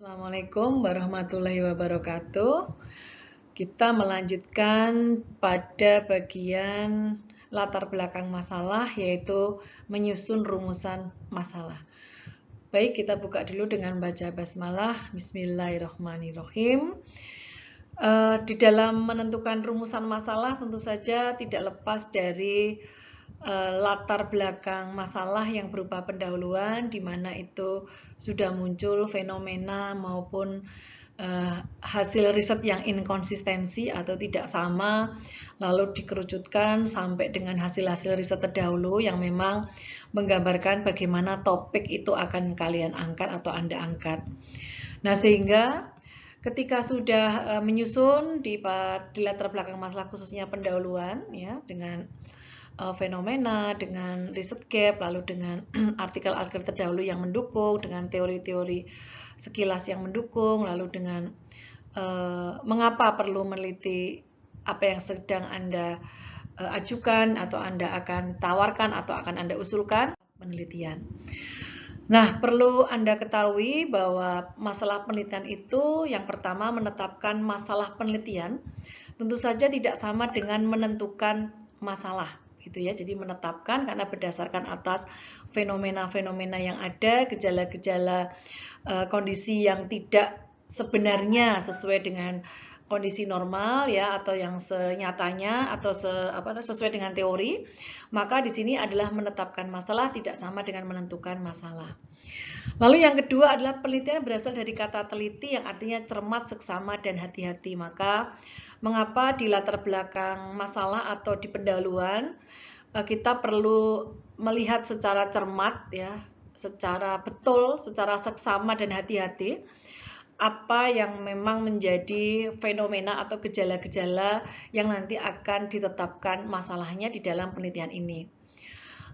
Assalamualaikum warahmatullahi wabarakatuh. Kita melanjutkan pada bagian latar belakang masalah, yaitu menyusun rumusan masalah. Baik, kita buka dulu dengan baca basmalah. Bismillahirrahmanirrahim. Di dalam menentukan rumusan masalah tentu saja tidak lepas dari latar belakang masalah yang berupa pendahuluan, di mana itu sudah muncul fenomena maupun hasil riset yang inkonsistensi atau tidak sama, lalu dikerucutkan sampai dengan hasil-hasil riset terdahulu yang memang menggambarkan bagaimana topik itu akan kalian angkat atau Anda angkat. Nah, sehingga ketika sudah menyusun di latar belakang masalah khususnya pendahuluan ya, dengan fenomena, dengan riset gap, lalu dengan artikel-artikel terdahulu yang mendukung, dengan teori-teori sekilas yang mendukung, lalu dengan mengapa perlu meneliti apa yang sedang Anda ajukan atau Anda akan tawarkan atau akan Anda usulkan penelitian. Nah, perlu Anda ketahui bahwa masalah penelitian itu yang pertama menetapkan masalah penelitian tentu saja tidak sama dengan menentukan masalah. Gitu ya. Jadi menetapkan karena berdasarkan atas fenomena-fenomena yang ada, gejala-gejala kondisi yang tidak sebenarnya sesuai dengan kondisi normal ya, atau yang senyatanya atau sesuai dengan teori, maka di sini adalah menetapkan masalah tidak sama dengan menentukan masalah. Lalu yang kedua adalah penelitian berasal dari kata teliti yang artinya cermat, seksama, dan hati-hati. Maka mengapa di latar belakang masalah atau di pendahuluan kita perlu melihat secara cermat ya, secara betul, secara seksama dan hati-hati apa yang memang menjadi fenomena atau gejala-gejala yang nanti akan ditetapkan masalahnya di dalam penelitian ini.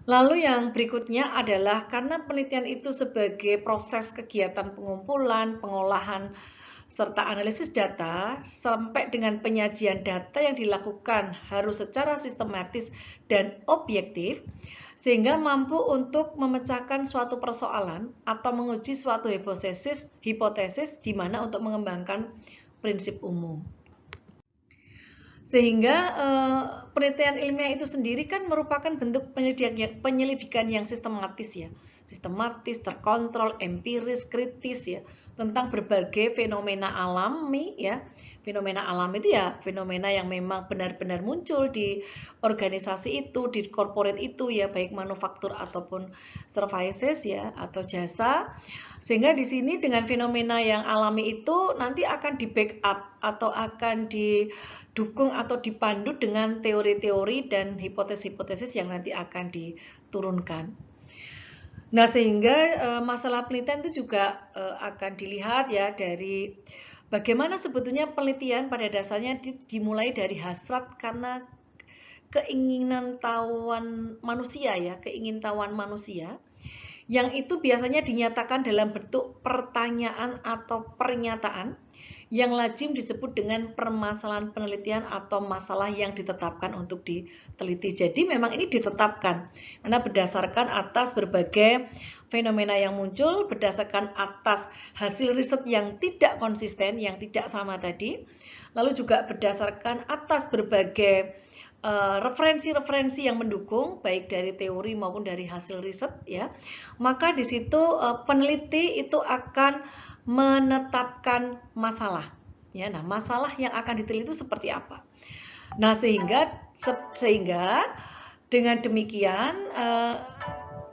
Lalu yang berikutnya adalah karena penelitian itu sebagai proses kegiatan pengumpulan, pengolahan, serta analisis data, sampai dengan penyajian data yang dilakukan harus secara sistematis dan objektif, sehingga mampu untuk memecahkan suatu persoalan atau menguji suatu hipotesis di mana untuk mengembangkan prinsip umum. Sehingga penelitian ilmiah itu sendiri kan merupakan bentuk penyelidikan yang sistematis ya, sistematis, terkontrol, empiris, kritis ya, tentang berbagai fenomena alami ya. Fenomena alam itu ya fenomena yang memang benar-benar muncul di organisasi itu, di corporate itu ya, baik manufaktur ataupun services ya atau jasa. Sehingga di sini dengan fenomena yang alami itu nanti akan di backup atau akan didukung atau dipandu dengan teori-teori dan hipotesis-hipotesis yang nanti akan diturunkan. Nah, sehingga masalah penelitian itu juga akan dilihat ya dari bagaimana sebetulnya penelitian pada dasarnya dimulai dari hasrat karena keingintahuan manusia ya, keingintahuan manusia yang itu biasanya dinyatakan dalam bentuk pertanyaan atau pernyataan yang lazim disebut dengan permasalahan penelitian atau masalah yang ditetapkan untuk diteliti. Jadi memang ini ditetapkan karena berdasarkan atas berbagai fenomena yang muncul, berdasarkan atas hasil riset yang tidak konsisten, yang tidak sama tadi, lalu juga berdasarkan atas berbagai referensi-referensi yang mendukung baik dari teori maupun dari hasil riset ya, maka di situ peneliti itu akan menetapkan masalah ya. Nah, masalah yang akan diteliti itu seperti apa? Nah, sehingga dengan demikian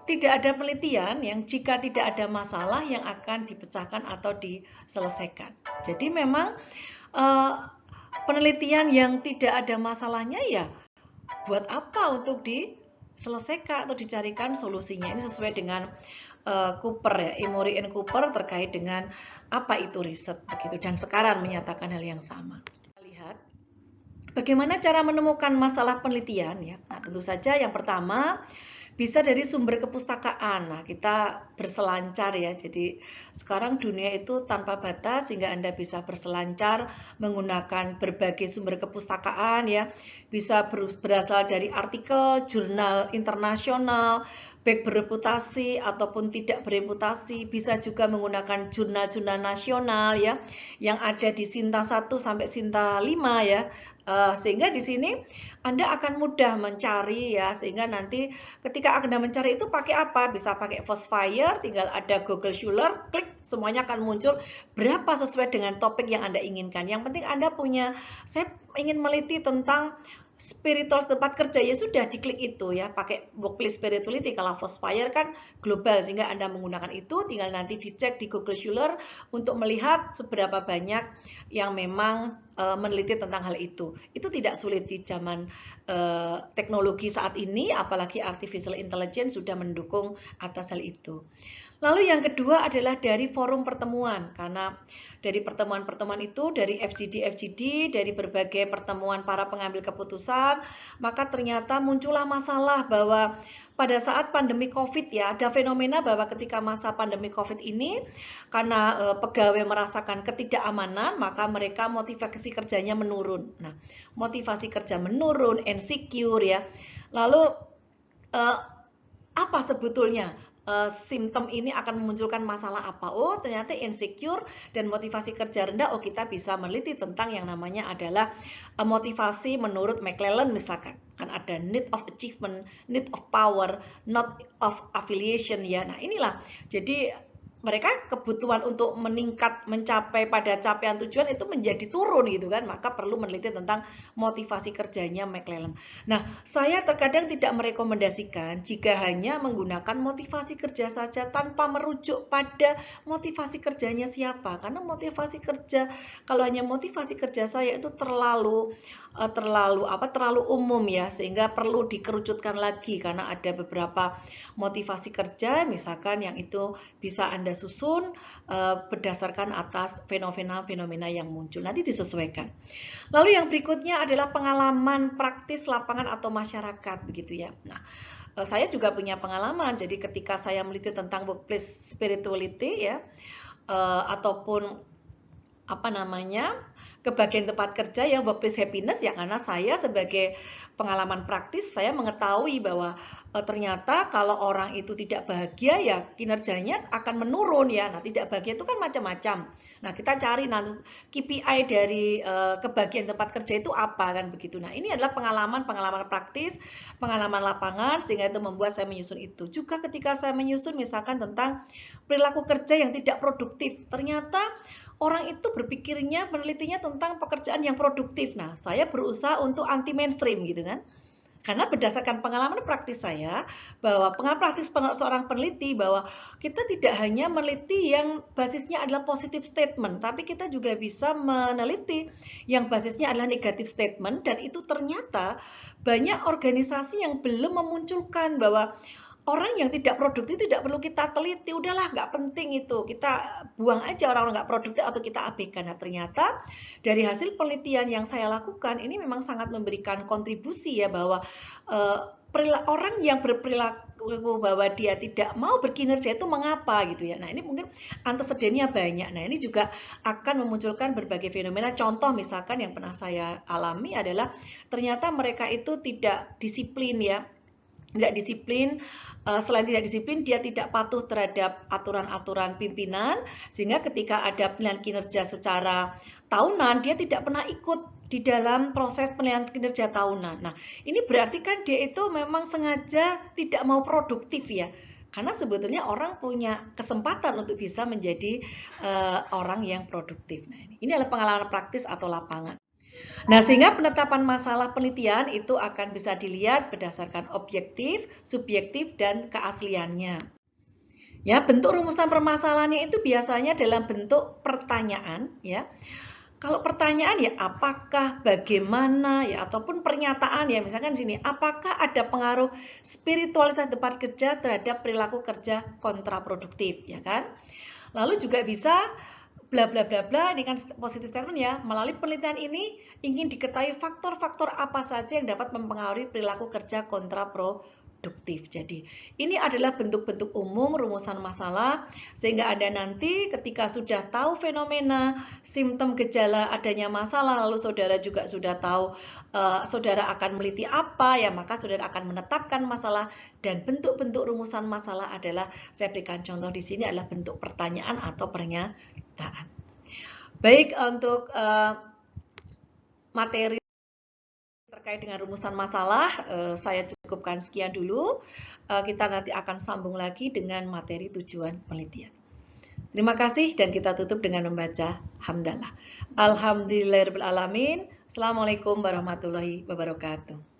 tidak ada penelitian yang jika tidak ada masalah yang akan dipecahkan atau diselesaikan. Jadi memang penelitian yang tidak ada masalahnya ya buat apa untuk diselesaikan atau dicarikan solusinya. Ini sesuai dengan Cooper ya, Emory and Cooper terkait dengan apa itu riset begitu, dan sekarang menyatakan hal yang sama. Kita lihat bagaimana cara menemukan masalah penelitian ya. Nah, tentu saja yang pertama bisa dari sumber kepustakaan. Nah, kita berselancar ya. Jadi sekarang dunia itu tanpa batas sehingga Anda bisa berselancar menggunakan berbagai sumber kepustakaan ya. Bisa berasal dari artikel, jurnal internasional, baik bereputasi ataupun tidak bereputasi, bisa juga menggunakan jurnal-jurnal nasional ya, yang ada di Sinta 1 sampai Sinta 5 ya. Sehingga di sini Anda akan mudah mencari ya, sehingga nanti ketika Anda mencari itu pakai apa? Bisa pakai Foxfire, tinggal ada Google Scholar, klik, semuanya akan muncul berapa sesuai dengan topik yang Anda inginkan. Yang penting Anda punya, saya ingin meliti tentang spiritual tempat kerja, ya sudah diklik itu ya, pakai workplace spirituality. Kalau Foxfire kan global, sehingga Anda menggunakan itu, tinggal nanti dicek di Google Scholar untuk melihat seberapa banyak yang memang meneliti tentang hal itu. Itu tidak sulit di zaman teknologi saat ini, apalagi artificial intelligence sudah mendukung atas hal itu. Lalu yang kedua adalah dari forum pertemuan, karena dari pertemuan-pertemuan itu, dari FGD, dari berbagai pertemuan para pengambil keputusan, maka ternyata muncullah masalah bahwa pada saat pandemi COVID ya, ada fenomena bahwa ketika masa pandemi COVID ini, karena pegawai merasakan ketidakamanan, maka mereka motivasi kerjanya menurun. Nah, motivasi kerja menurun, insecure ya. Lalu apa sebetulnya simptom ini akan memunculkan masalah apa? Oh, ternyata insecure dan motivasi kerja rendah. Oh, kita bisa meneliti tentang yang namanya adalah motivasi menurut McClellan misalkan. Kan ada need of achievement, need of power, not of affiliation ya. Nah, inilah. Jadi mereka kebutuhan untuk meningkat mencapai pada capaian tujuan itu menjadi turun gitu kan, maka perlu meneliti tentang motivasi kerjanya McClellan. Nah, saya terkadang tidak merekomendasikan jika hanya menggunakan motivasi kerja saja tanpa merujuk pada motivasi kerjanya siapa, karena motivasi kerja, kalau hanya motivasi kerja saya itu terlalu umum ya, sehingga perlu dikerucutkan lagi karena ada beberapa motivasi kerja misalkan yang itu bisa Anda susun berdasarkan atas fenomena-fenomena yang muncul. Nanti disesuaikan. Lalu yang berikutnya adalah pengalaman praktis lapangan atau masyarakat begitu ya. Nah, saya juga punya pengalaman. Jadi ketika saya meneliti tentang workplace spirituality ya, ataupun apa namanya, kebahagiaan tempat kerja yang workplace happiness ya, karena saya sebagai pengalaman praktis saya mengetahui bahwa ternyata kalau orang itu tidak bahagia ya kinerjanya akan menurun ya. Nah, tidak bahagia itu kan macam-macam. Nah, kita cari nanti KPI dari kebahagiaan tempat kerja itu apa kan begitu. Nah, ini adalah pengalaman praktis, pengalaman lapangan, sehingga itu membuat saya menyusun itu. Juga ketika saya menyusun misalkan tentang perilaku kerja yang tidak produktif, ternyata orang itu berpikirnya, menelitinya tentang pekerjaan yang produktif. Nah, saya berusaha untuk anti mainstream gitu kan. Karena berdasarkan pengalaman praktis saya, bahwa pengalaman praktis seorang peneliti, bahwa kita tidak hanya meneliti yang basisnya adalah positive statement, tapi kita juga bisa meneliti yang basisnya adalah negative statement, dan itu ternyata banyak organisasi yang belum memunculkan bahwa orang yang tidak produktif tidak perlu kita teliti, udahlah nggak penting itu, kita buang aja orang-orang nggak produktif atau kita abaikan. Nah, ternyata dari hasil penelitian yang saya lakukan ini memang sangat memberikan kontribusi ya, bahwa orang yang berperilaku bahwa dia tidak mau berkinerja itu mengapa gitu ya. Nah, ini mungkin antecedennya banyak. Nah, ini juga akan memunculkan berbagai fenomena. Contoh misalkan yang pernah saya alami adalah ternyata mereka itu tidak disiplin ya. Tidak disiplin, selain tidak disiplin, dia tidak patuh terhadap aturan-aturan pimpinan, sehingga ketika ada penilaian kinerja secara tahunan, dia tidak pernah ikut di dalam proses penilaian kinerja tahunan. Nah, ini berarti kan dia itu memang sengaja tidak mau produktif ya, karena sebetulnya orang punya kesempatan untuk bisa menjadi orang yang produktif. Nah, ini adalah pengalaman praktis atau lapangan. Nah, sehingga penetapan masalah penelitian itu akan bisa dilihat berdasarkan objektif, subjektif, dan keasliannya. Ya, bentuk rumusan permasalahannya itu biasanya dalam bentuk pertanyaan, ya. Kalau pertanyaan ya apakah, bagaimana ya, ataupun pernyataan ya, misalkan di sini, apakah ada pengaruh spiritualitas tempat kerja terhadap perilaku kerja kontraproduktif, ya kan? Lalu juga bisa bla bla bla bla, ini kan positive statement ya. Melalui penelitian ini ingin diketahui faktor-faktor apa saja yang dapat mempengaruhi perilaku kerja kontraproduktif. deduktif. Jadi ini adalah bentuk-bentuk umum rumusan masalah sehingga Anda nanti ketika sudah tahu fenomena, simptom, gejala adanya masalah, lalu saudara juga sudah tahu saudara akan meliti apa, ya maka saudara akan menetapkan masalah, dan bentuk-bentuk rumusan masalah adalah, saya berikan contoh di sini adalah bentuk pertanyaan atau pernyataan. Baik, untuk materi terkait dengan rumusan masalah, saya cukupkan sekian dulu. Kita nanti akan sambung lagi dengan materi tujuan penelitian. Terima kasih, dan kita tutup dengan membaca hamdalah. Alhamdulillahirabbil alamin. Assalamualaikum warahmatullahi wabarakatuh.